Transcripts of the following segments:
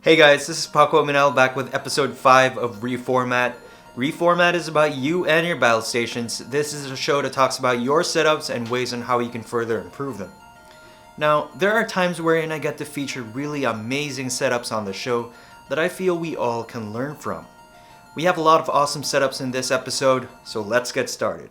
Hey guys, this is Paco Minel back with episode 5 of Reformat. Reformat is about you and your battle stations. This is a show that talks about your setups and ways on how you can further improve them. Now, there are times wherein I get to feature really amazing setups on the show that I feel we all can learn from. We have a lot of awesome setups in this episode, so let's get started.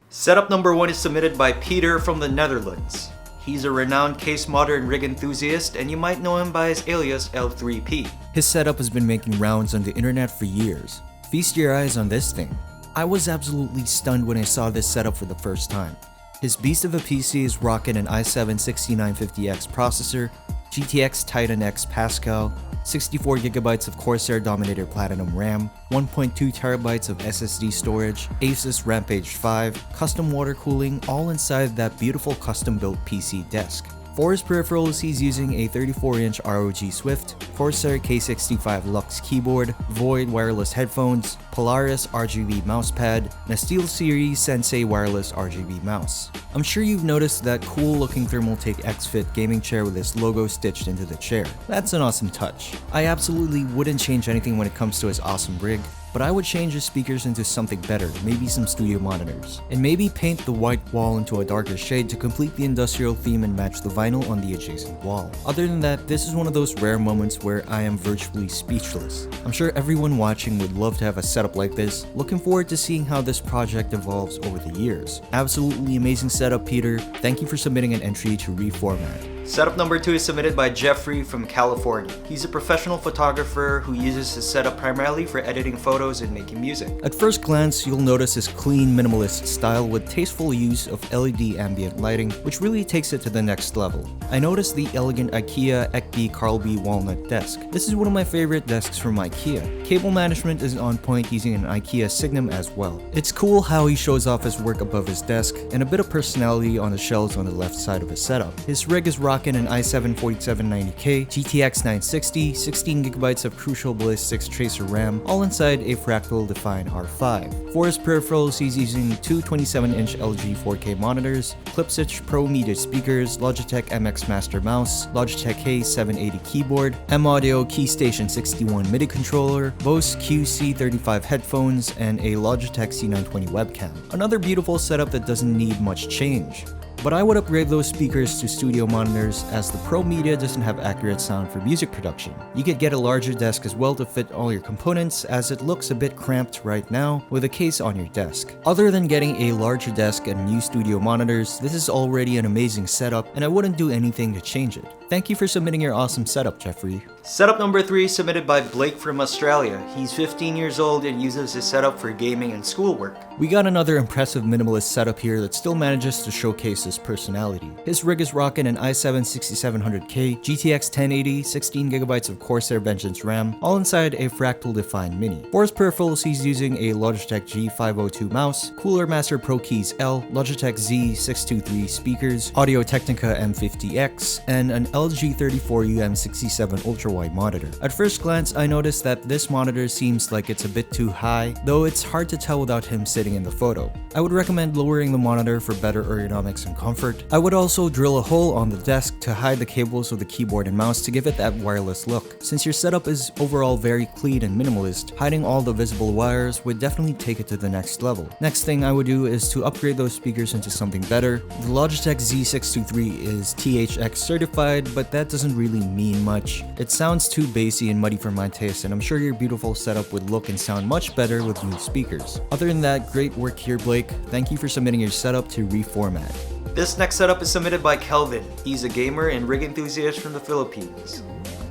Setup number 1 is submitted by Peter from the Netherlands. He's a renowned case modder and rig enthusiast, and you might know him by his alias L3P. His setup has been making rounds on the internet for years. Feast your eyes on this thing. I was absolutely stunned when I saw this setup for the first time. His beast of a PC is rocking an i7-6950X processor, GTX Titan X Pascal, 64GB of Corsair Dominator Platinum RAM, 1.2TB of SSD storage, Asus Rampage 5, custom water cooling, all inside that beautiful custom-built PC desk. For his peripherals, he's using a 34-inch ROG Swift, Corsair K65 Lux keyboard, Void wireless headphones, Polaris RGB mousepad, and a SteelSeries Sensei wireless RGB mouse. I'm sure you've noticed that cool-looking Thermaltake X-Fit gaming chair with his logo stitched into the chair. That's an awesome touch. I absolutely wouldn't change anything when it comes to his awesome rig, but I would change his speakers into something better, maybe some studio monitors. And maybe paint the white wall into a darker shade to complete the industrial theme and match the vinyl on the adjacent wall. Other than that, this is one of those rare moments where I am virtually speechless. I'm sure everyone watching would love to have a setup like this. Looking forward to seeing how this project evolves over the years. Absolutely amazing setup, Peter. Thank you for submitting an entry to Reformat. Setup number 2 is submitted by Jeffrey from California. He's a professional photographer who uses his setup primarily for editing photos and making music. At first glance, you'll notice his clean, minimalist style with tasteful use of LED ambient lighting, which really takes it to the next level. I noticed the elegant IKEA Ekby Carlby walnut desk. This is one of my favorite desks from IKEA. Cable management is on point using an IKEA Signum as well. It's cool how he shows off his work above his desk and a bit of personality on the shelves on the left side of his setup. His rig is rocking an i7-4790K, GTX 960, 16GB of Crucial Ballistics Tracer RAM, all inside a Fractal Define R5. For his peripherals, he's using two 27-inch LG 4K monitors, Clipswitch Pro Media speakers, Logitech MX Master mouse, Logitech K780 keyboard, M-Audio KeyStation 61 MIDI controller, Bose QC35 headphones, and a Logitech C920 webcam. Another beautiful setup that doesn't need much change. But I would upgrade those speakers to studio monitors as the Pro Media doesn't have accurate sound for music production. You could get a larger desk as well to fit all your components, as it looks a bit cramped right now with a case on your desk. Other than getting a larger desk and new studio monitors, this is already an amazing setup and I wouldn't do anything to change it. Thank you for submitting your awesome setup, Jeffrey. Setup number 3 is submitted by Blake from Australia. He's 15 years old and uses his setup for gaming and schoolwork. We got another impressive minimalist setup here that still manages to showcase his personality. His rig is rocking an i7-6700K, GTX 1080, 16GB of Corsair Vengeance RAM, all inside a Fractal Define Mini. For his peripherals, he's using a Logitech G502 mouse, Cooler Master Pro Keys L, Logitech Z623 speakers, Audio-Technica M50X, and an LG 34UM67 ultra-wide monitor. At first glance, I noticed that this monitor seems like it's a bit too high, though it's hard to tell without him sitting in the photo. I would recommend lowering the monitor for better ergonomics and comfort. I would also drill a hole on the desk to hide the cables of the keyboard and mouse to give it that wireless look. Since your setup is overall very clean and minimalist, hiding all the visible wires would definitely take it to the next level. Next thing I would do is to upgrade those speakers into something better. The Logitech Z623 is THX certified, but that doesn't really mean much. It sounds too bassy and muddy for my taste, and I'm sure your beautiful setup would look and sound much better with new speakers. Other than that, great work here, Blake. Thank you for submitting your setup to Reformat. This next setup is submitted by Kelvin. He's a gamer and rig enthusiast from the Philippines.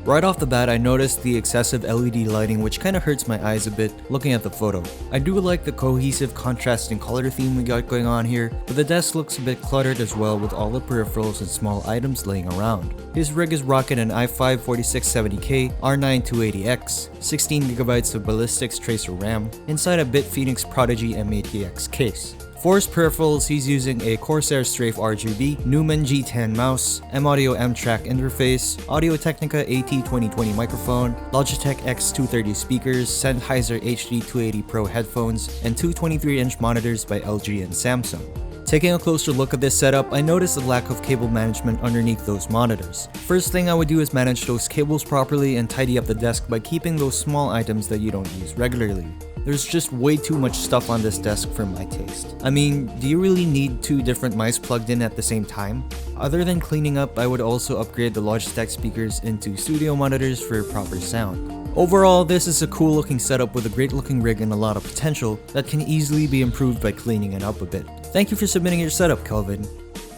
Right off the bat, I noticed the excessive LED lighting, which kinda hurts my eyes a bit looking at the photo. I do like the cohesive contrasting color theme we got going on here, but the desk looks a bit cluttered as well with all the peripherals and small items laying around. His rig is rocking an i5-4670K, R9-280X, 16GB of Ballistics Tracer RAM, inside a BitPhoenix Prodigy M80X case. For his peripherals, he's using a Corsair Strafe RGB, Neumann G10 mouse, M-Audio M-Track interface, Audio-Technica AT2020 microphone, Logitech X230 speakers, Sennheiser HD280 Pro headphones, and two 23-inch monitors by LG and Samsung. Taking a closer look at this setup, I noticed a lack of cable management underneath those monitors. First thing I would do is manage those cables properly and tidy up the desk by keeping those small items that you don't use regularly. There's just way too much stuff on this desk for my taste. I mean, do you really need two different mice plugged in at the same time? Other than cleaning up, I would also upgrade the Logitech speakers into studio monitors for proper sound. Overall, this is a cool looking setup with a great looking rig and a lot of potential that can easily be improved by cleaning it up a bit. Thank you for submitting your setup, Kelvin.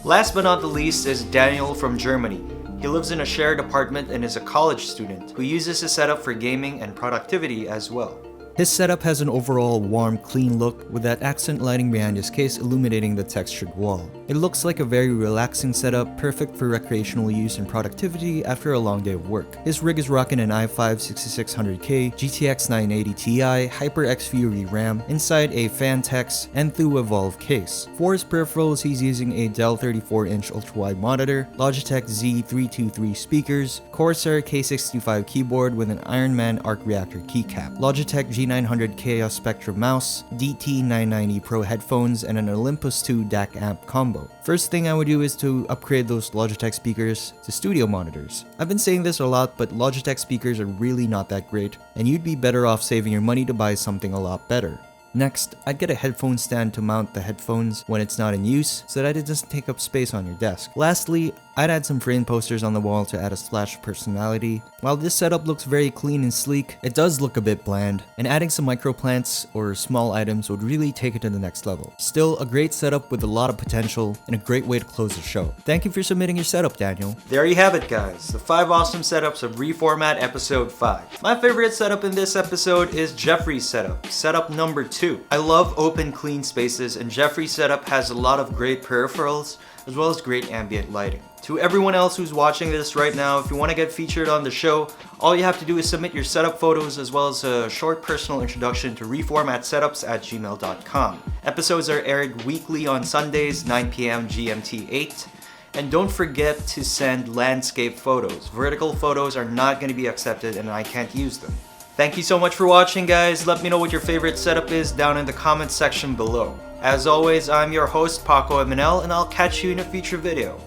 Last but not the least is Daniel from Germany. He lives in a shared apartment and is a college student who uses his setup for gaming and productivity as well. His setup has an overall warm, clean look with that accent lighting behind his case illuminating the textured wall. It looks like a very relaxing setup, perfect for recreational use and productivity after a long day of work. His rig is rocking an i5 6600K, GTX 980 Ti, HyperX Fury RAM, inside a Fantex Enthoo Evolve case. For his peripherals, he's using a Dell 34-inch ultra-wide monitor, Logitech Z323 speakers, Corsair K65 keyboard with an Ironman arc reactor keycap, Logitech G900 Chaos Spectrum mouse, DT990 Pro headphones, and an Olympus 2 DAC amp combo. First thing I would do is to upgrade those Logitech speakers to studio monitors. I've been saying this a lot, but Logitech speakers are really not that great, and you'd be better off saving your money to buy something a lot better. Next, I'd get a headphone stand to mount the headphones when it's not in use so that it doesn't take up space on your desk. Lastly, I'd add some frame posters on the wall to add a splash of personality. While this setup looks very clean and sleek, it does look a bit bland, and adding some microplants or small items would really take it to the next level. Still, a great setup with a lot of potential and a great way to close the show. Thank you for submitting your setup, Daniel. There you have it, guys. The 5 awesome setups of Reformat Episode 5. My favorite setup in this episode is Jeffrey's setup, setup number 2. I love open, clean spaces, and Jeffrey's setup has a lot of great peripherals as well as great ambient lighting. To everyone else who's watching this right now, if you want to get featured on the show, all you have to do is submit your setup photos as well as a short personal introduction to reformatsetups@gmail.com. Episodes are aired weekly on Sundays, 9 p.m. GMT 8. And don't forget to send landscape photos. Vertical photos are not going to be accepted and I can't use them. Thank you so much for watching, guys. Let me know what your favorite setup is down in the comments section below. As always, I'm your host, Paco Emanel, and I'll catch you in a future video.